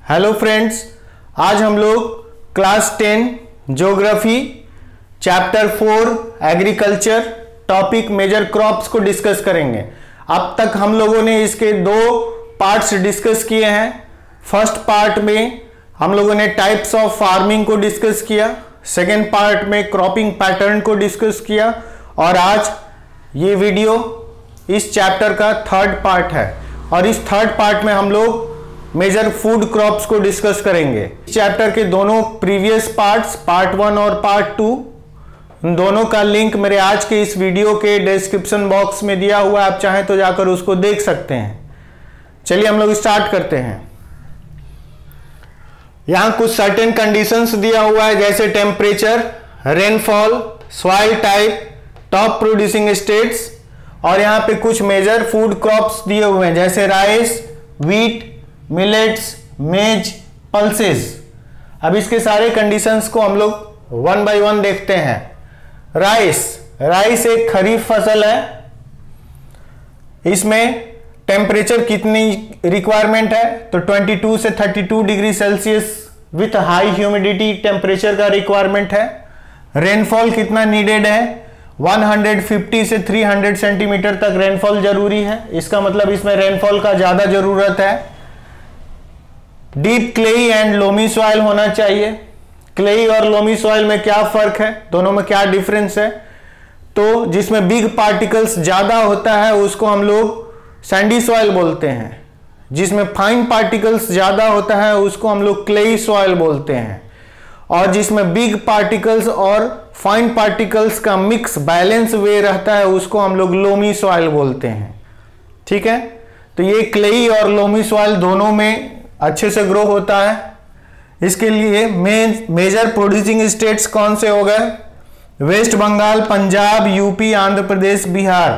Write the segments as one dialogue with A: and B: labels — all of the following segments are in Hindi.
A: हेलो फ्रेंड्स, आज हम लोग class 10 geography chapter 4 agriculture topic major crops को डिस्कस करेंगे। अब तक हम लोगों ने इसके दो पार्ट्स डिस्कस किए हैं। फर्स्ट पार्ट में हम लोगों ने टाइप्स ऑफ फार्मिंग को डिस्कस किया, सेकेंड पार्ट में क्रॉपिंग पैटर्न को डिस्कस किया और आज ये वीडियो इस चैप्टर का थर्ड पार्ट है और इस थर्ड पार्ट में हम लोग मेजर फूड क्रॉप्स को डिस्कस करेंगे। चैप्टर के दोनों प्रीवियस पार्ट्स, पार्ट 1 और पार्ट 2, दोनों का लिंक मेरे आज के इस वीडियो के डिस्क्रिप्शन बॉक्स में दिया हुआ है। आप चाहें तो जाकर उसको देख सकते हैं। चलिए हम लोग स्टार्ट करते हैं। यहां कुछ सर्टेन कंडीशंस दिया हुआ है, जैसे temperature, rainfall, soil type, top producing states और यहां पे कुछ मेजर फूड क्रॉप्स दिए हुए हैं, जैसे राइस, व्हीट, मिलेट्स, मेज, पल्सेस। अब इसके सारे कंडीशंस को हम लोग वन बाय वन देखते हैं। राइस एक खरीफ फसल है। इसमें टेम्परेचर कितनी रिक्वायरमेंट है तो 22 से 32 degree Celsius with high humidity temperature का रिक्वायरमेंट है। रेनफॉल कितना नीडेड है, 150 से 300 सेंटीमीटर तक रेनफॉल जरूरी है। इसका मतलब इसमें रेनफॉल का ज्यादा जरूरत है। Deep clayey and loamy soil होना चाहिए। क्लेई और लोमी सॉइल में क्या फर्क है, दोनों में क्या डिफरेंस है? तो जिसमें बिग पार्टिकल्स ज्यादा होता है उसको हम लोग सैंडी सॉइल बोलते हैं, जिसमें फाइन पार्टिकल्स ज्यादा होता है उसको हम लोग क्लेई सॉइल बोलते हैं, और जिसमें बिग पार्टिकल्स और फाइन पार्टिकल्स का मिक्स बैलेंस वे रहता है उसको हम लोग लोमी सॉइल बोलते हैं। ठीक है, तो ये क्लेई और लोमी सॉइल दोनों में अच्छे से ग्रो होता है। इसके लिए मेजर प्रोड्यूसिंग स्टेट्स कौन से हो गए? West Bengal, Punjab, UP, Andhra Pradesh, Bihar.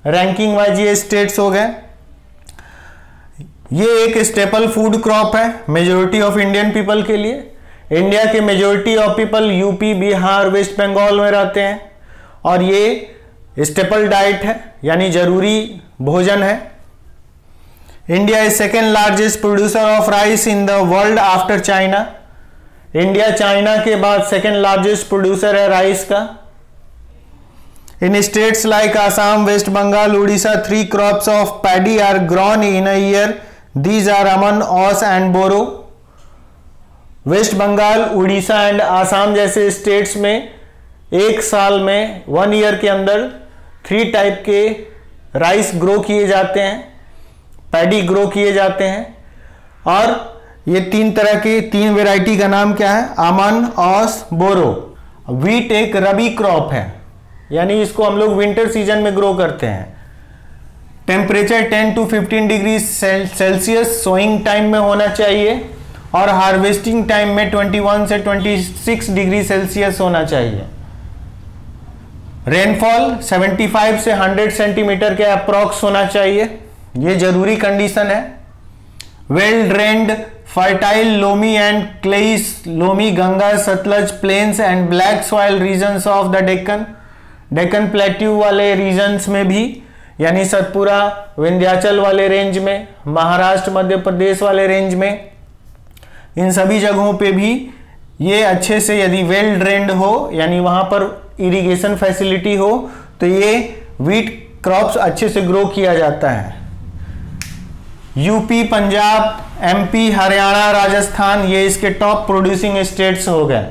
A: Ranking wise ये स्टेट्स हो गए। ये एक स्टेपल फूड क्रॉप है मेजोरिटी ऑफ इंडियन पीपल के लिए। इंडिया के majority of people UP, Bihar, West Bengal में रहते हैं और ये स्टेपल डाइट है, यानी जरूरी भोजन है। India is second largest producer of rice in the world after China. India China के बाद सेकेंड लार्जेस्ट प्रोड्यूसर है राइस का। In states like Assam, west Bengal, Orissa, 3 crops of paddy are grown in a year. These are Aman, Aus and Boro. West Bengal, Orissa and Assam जैसे स्टेट्स में एक साल में 1 ईयर के अंदर 3 टाइप के राइस ग्रो किए जाते हैं, पैडी ग्रो किए जाते हैं। और ये 3 तरह की 3 वेराइटी का नाम क्या है? अमन, ऑस, बोरो। व्हीट एक रबी क्रॉप है, यानी इसको हम लोग विंटर सीजन में ग्रो करते हैं। Temperature 10 to 15 degree Celsius sowing time में होना चाहिए और हार्वेस्टिंग टाइम में 21 से 26 डिग्री सेल्सियस होना चाहिए। रेनफॉल 75 से 100 सेंटीमीटर के अप्रॉक्स होना चाहिए, ये जरूरी कंडीशन है। Well drained fertile loamy and clayey loamy Ganga, Sutlej plains and black soil regions of the Deccan plateau वाले रीजन्स में भी, यानी सतपुरा, विंध्याचल वाले रेंज में, महाराष्ट्र, मध्य प्रदेश वाले रेंज में, इन सभी जगहों पे भी ये अच्छे से यदि वेल ड्रेन्ड हो, यानी वहां पर इरिगेशन फैसिलिटी हो, तो ये व्हीट क्रॉप्स अच्छे से ग्रो किया जाता है। यूपी, पंजाब, एमपी, हरियाणा, राजस्थान ये इसके टॉप प्रोड्यूसिंग स्टेट्स हो गए,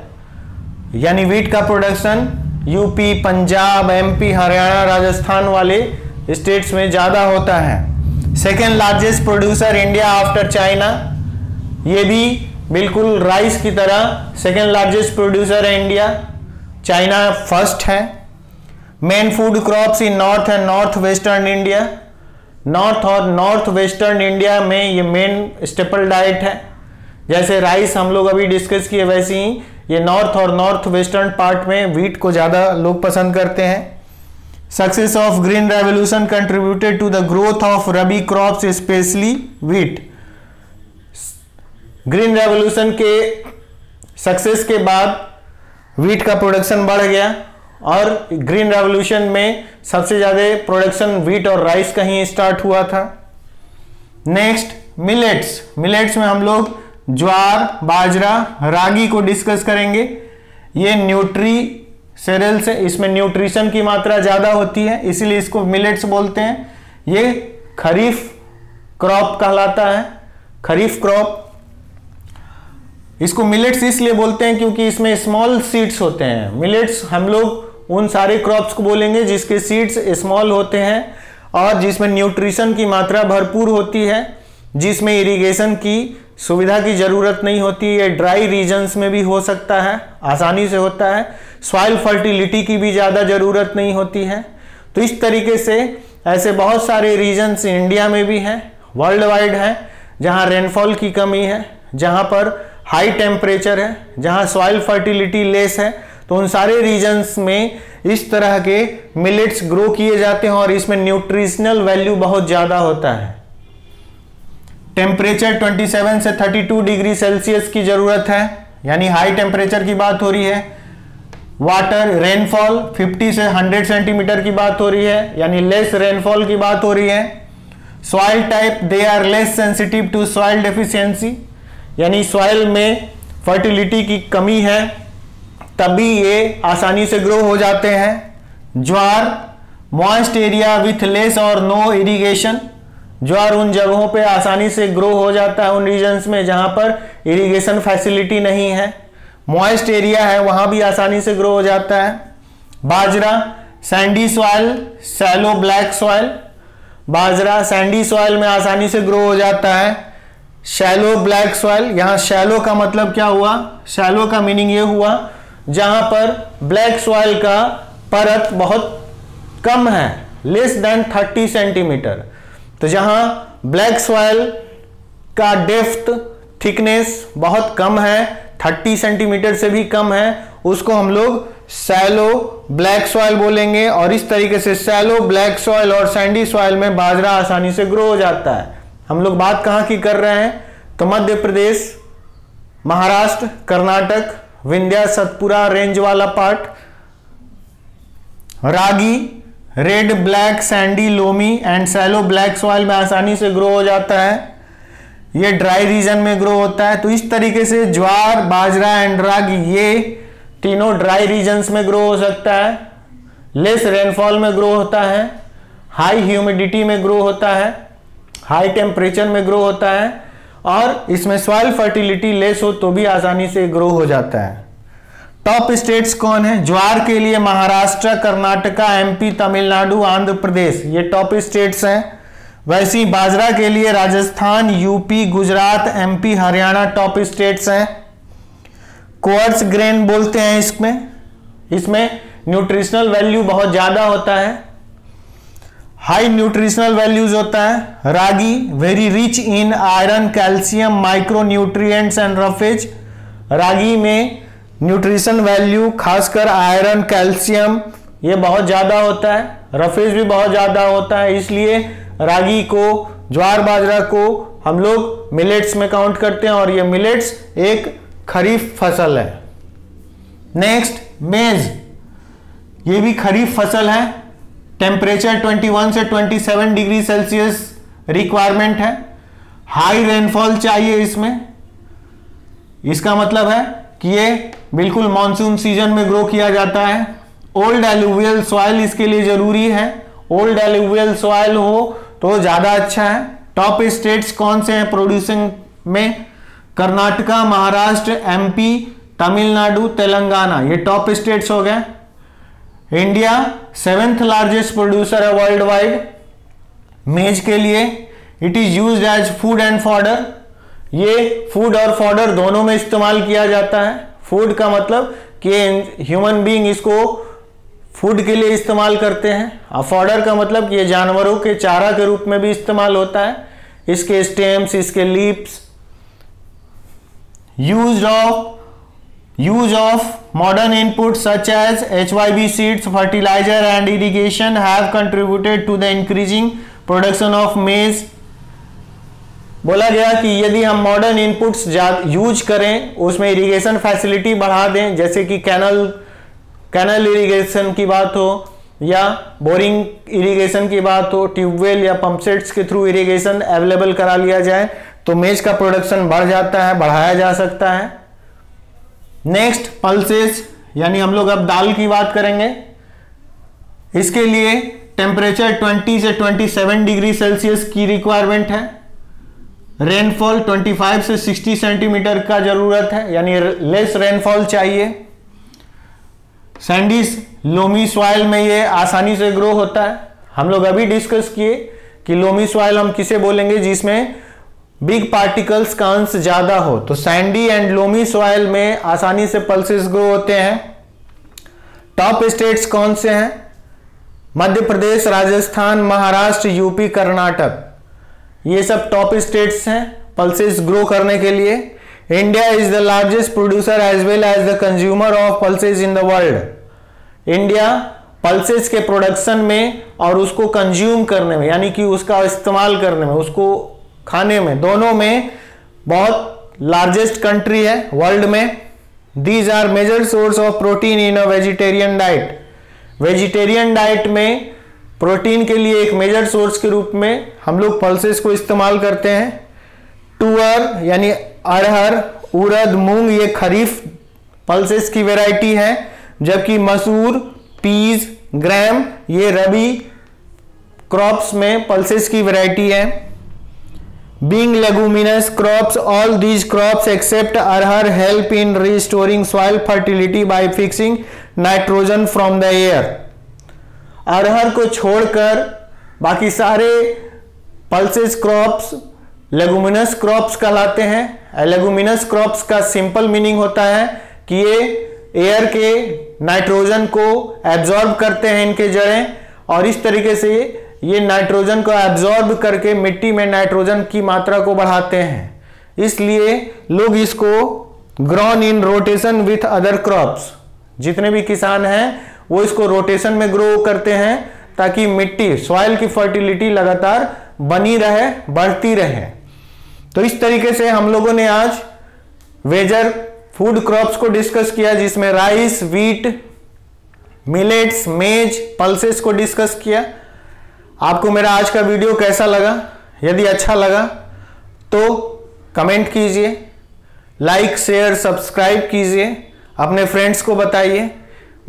A: यानी व्हीट का production UP, Punjab, MP, Haryana, Rajasthan वाले स्टेट्स में ज्यादा होता है। Second largest producer India after China, ये भी बिल्कुल राइस की तरह सेकेंड लार्जेस्ट प्रोड्यूसर है इंडिया, चाइना फर्स्ट है। Main food crops in north and north western India. North और नॉर्थ वेस्टर्न इंडिया में ये मेन स्टेपल डाइट है। जैसे राइस हम लोग अभी डिस्कस किए, वैसे ही ये नॉर्थ और नॉर्थ वेस्टर्न पार्ट में व्हीट को ज़्यादा लोग पसंद करते हैं। Success of green revolution contributed to the growth of rabi crops specially wheat. Green revolution के सक्सेस के बाद व्हीट का प्रोडक्शन बढ़ गया और ग्रीन रेवोल्यूशन में सबसे ज़्यादा प्रोडक्शन व्हीट और राइस का ही स्टार्ट हुआ था। नेक्स्ट मिलेट्स में हम लोग ज्वार, बाजरा, रागी को डिस्कस करेंगे। ये न्यूट्री सेरेल्स है, इसमें न्यूट्रिशन की मात्रा ज्यादा होती है, इसीलिए इसको मिलेट्स बोलते हैं। ये खरीफ क्रॉप कहलाता है, खरीफ क्रॉप। इसको मिलेट्स इसलिए बोलते हैं क्योंकि इसमें स्मॉल सीड्स होते हैं। मिलेट्स हम लोग उन सारे क्रॉप्स को बोलेंगे जिसके सीड्स स्मॉल होते हैं और जिसमें न्यूट्रिशन की मात्रा भरपूर होती है, जिसमें इरिगेशन की सुविधा की जरूरत नहीं होती। ये ड्राई रीजन्स में भी हो सकता है, आसानी से होता है। सॉइल फर्टिलिटी की भी ज़्यादा ज़रूरत नहीं होती है। तो इस तरीके से ऐसे बहुत सारे रीजन्स इंडिया में भी हैं, वर्ल्ड वाइड हैं, जहाँ रेनफॉल की कमी है, जहाँ पर हाई टेम्परेचर है, जहाँ सॉइल फर्टिलिटी लेस है। तो उन सारे रीजन्स में इस तरह के मिलेट्स ग्रो किए जाते हैं और इसमें न्यूट्रिशनल वैल्यू बहुत ज़्यादा होता है। टेम्परेचर 27 से 32 डिग्री सेल्सियस की जरूरत है, यानी हाई टेम्परेचर की बात हो रही है। वाटर रेनफॉल 50 से 100 सेंटीमीटर की बात हो रही है, यानी लेस रेनफॉल की बात हो रही है। Soil type they are less sensitive to soil deficiency, यानी सॉइल में फर्टिलिटी की कमी है तभी ये आसानी से ग्रो हो जाते हैं। ज्वार मॉइस्ट एरिया विथ लेस और नो इरिगेशन, ज्वार उन जगहों पे आसानी से ग्रो हो जाता है, उन रीजन्स में जहां पर इरिगेशन फैसिलिटी नहीं है। मॉइस्ट एरिया है वहां भी आसानी से ग्रो हो जाता है। Bajra sandy soil, shallow black soil, bajra sandy soil में आसानी से ग्रो हो जाता है। शैलो ब्लैक सॉइल, यहां शैलो का मतलब क्या हुआ? शैलो का मीनिंग ये हुआ जहां पर ब्लैक सॉइल का परत बहुत कम है, लेस देन 30 सेंटीमीटर। तो जहां ब्लैक सॉइल का डेप्थ थिकनेस बहुत कम है, 30 सेंटीमीटर से भी कम है, उसको हम लोग शैलो ब्लैक सॉइल बोलेंगे। और इस तरीके से शैलो ब्लैक सॉइल और सैंडी सॉइल में बाजरा आसानी से ग्रो हो जाता है। हम लोग बात कहां की कर रहे हैं? तो मध्य प्रदेश, महाराष्ट्र, कर्नाटक, विंध्या सतपुरा रेंज वाला part. Ragi red black Sandy loamy and shallow black soil में आसानी से ग्रो हो जाता है, ये ड्राई रीजन में ग्रो होता है। तो इस तरीके से ज्वार, बाजरा एंड रागी ये तीनों ड्राई रीजन्स में ग्रो हो सकता है, लेस रेनफॉल में ग्रो होता है, हाई ह्यूमिडिटी में ग्रो होता है, हाई टेम्परेचर में ग्रो होता है और इसमें सॉइल फर्टिलिटी लेस हो तो भी आसानी से ग्रो हो जाता है। टॉप स्टेट्स कौन है? ज्वार के लिए महाराष्ट्र, कर्नाटका, एमपी, तमिलनाडु, आंध्र प्रदेश, ये टॉप स्टेट्स हैं। वैसे ही बाजरा के लिए Rajasthan, UP, Gujarat, MP, Haryana top states हैं। कोअर्स ग्रेन बोलते हैं इसमें न्यूट्रिशनल वैल्यू बहुत ज्यादा होता है, हाई न्यूट्रिशनल वैल्यूज होता है। Ragi very rich in iron, calcium, micro nutrients and roughage, ragi में न्यूट्रिशन वैल्यू खासकर आयरन, कैल्शियम ये बहुत ज्यादा होता है, रफेज भी बहुत ज्यादा होता है, इसलिए रागी को, ज्वार बाजरा को हम लोग मिलेट्स में काउंट करते हैं और ये मिलेट्स एक खरीफ फसल है। नेक्स्ट मेज, ये भी खरीफ फसल है। टेम्परेचर 21 से 27 डिग्री सेल्सियस रिक्वायरमेंट है, हाई रेनफॉल चाहिए इसमें। इसका मतलब है कि ये बिल्कुल मॉनसून सीजन में ग्रो किया जाता है। ओल्ड एलुवियल सॉइल इसके लिए जरूरी है, ओल्ड एलुवियल सॉइल हो तो ज्यादा अच्छा है। टॉप स्टेट्स कौन से हैं प्रोड्यूसिंग में? कर्नाटका, महाराष्ट्र, एमपी, तमिलनाडु, तेलंगाना, ये टॉप स्टेट्स हो गए। इंडिया 7th लार्जेस्ट प्रोड्यूसर है वर्ल्ड वाइड मेज के लिए। It is used as food and fodder, ये फूड और फॉडर दोनों में इस्तेमाल किया जाता है। फूड का मतलब कि ह्यूमन बीइंग इसको फूड के लिए इस्तेमाल करते हैं, और फॉडर का मतलब कि ये जानवरों के चारा के रूप में भी इस्तेमाल होता है। इसके स्टेम्स, इसके leaves. use of modern inputs such as HYB seeds, fertilizer and irrigation have contributed to the increasing production of maize। बोला गया कि यदि हम मॉडर्न इनपुट्स यूज करें, उसमें इरिगेशन फैसिलिटी बढ़ा दें, जैसे कि कैनल इरिगेशन की बात हो या बोरिंग इरिगेशन की बात हो, ट्यूबवेल या पंपसेट्स के थ्रू इरिगेशन अवेलेबल करा लिया जाए, तो मेज का प्रोडक्शन बढ़ जाता है, बढ़ाया जा सकता है। नेक्स्ट पल्सेस, यानी हम लोग अब दाल की बात करेंगे। इसके लिए टेम्परेचर 20 से 27 डिग्री सेल्सियस की रिक्वायरमेंट है। रेनफॉल 25 से 60 सेंटीमीटर का जरूरत है, यानी लेस रेनफॉल चाहिए। सैंडी लोमी सॉइल में ये आसानी से ग्रो होता है। हम लोग अभी डिस्कस किए कि लोमी सॉइल हम किसे बोलेंगे, जिसमें बिग पार्टिकल्स का अंश ज्यादा हो। तो सैंडी एंड लोमी सॉइल में आसानी से पल्सेस ग्रो होते हैं। टॉप स्टेट्स कौन से हैं? मध्य प्रदेश, राजस्थान, महाराष्ट्र, यूपी, कर्नाटक, ये सब टॉप स्टेट्स हैं पल्सेस ग्रो करने के लिए। India is the largest producer as well as the consumer of pulses in the world. India pulses के प्रोडक्शन में और उसको कंज्यूम करने में, यानी कि उसका इस्तेमाल करने में, उसको खाने में, दोनों में बहुत लार्जेस्ट कंट्री है वर्ल्ड में। These are major source of protein in a vegetarian diet. Vegetarian diet में प्रोटीन के लिए एक मेजर सोर्स के रूप में हम लोग पल्सेस को इस्तेमाल करते हैं। टूअर यानी अरहर, उड़द, मूंग, ये खरीफ पल्सेस की वैरायटी है, जबकि मसूर, पीज, ग्राम ये रबी क्रॉप्स में पल्सेस की वैरायटी है। Being leguminous crops, all these crops except arhar help in restoring soil fertility by fixing nitrogen from the air. Arhar को छोड़कर बाकी सारे पल्सेस क्रॉप्स लेगुमिनस क्रॉप्स कहलाते हैं। लेगुमिनस क्रॉप्स का सिंपल मीनिंग होता है कि ये एयर के नाइट्रोजन को एब्जॉर्ब करते हैं इनके जड़ें, और इस तरीके से ये नाइट्रोजन को एब्जॉर्ब करके मिट्टी में नाइट्रोजन की मात्रा को बढ़ाते हैं। इसलिए लोग इसको grown in rotation with other crops, जितने भी किसान हैं वो इसको रोटेशन में ग्रो करते हैं ताकि मिट्टी, सॉइल की फर्टिलिटी लगातार बनी रहे, बढ़ती रहे। तो इस तरीके से हम लोगों ने आज मेजर फूड क्रॉप्स को डिस्कस किया, जिसमें राइस, व्हीट, मिलेट्स, मेज, पल्सेस को डिस्कस किया। आपको मेरा आज का वीडियो कैसा लगा? यदि अच्छा लगा तो कमेंट कीजिए, लाइक, शेयर, सब्सक्राइब कीजिए, अपने फ्रेंड्स को बताइए।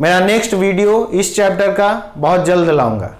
A: मेरा नेक्स्ट वीडियो इस चैप्टर का बहुत जल्द लाऊंगा।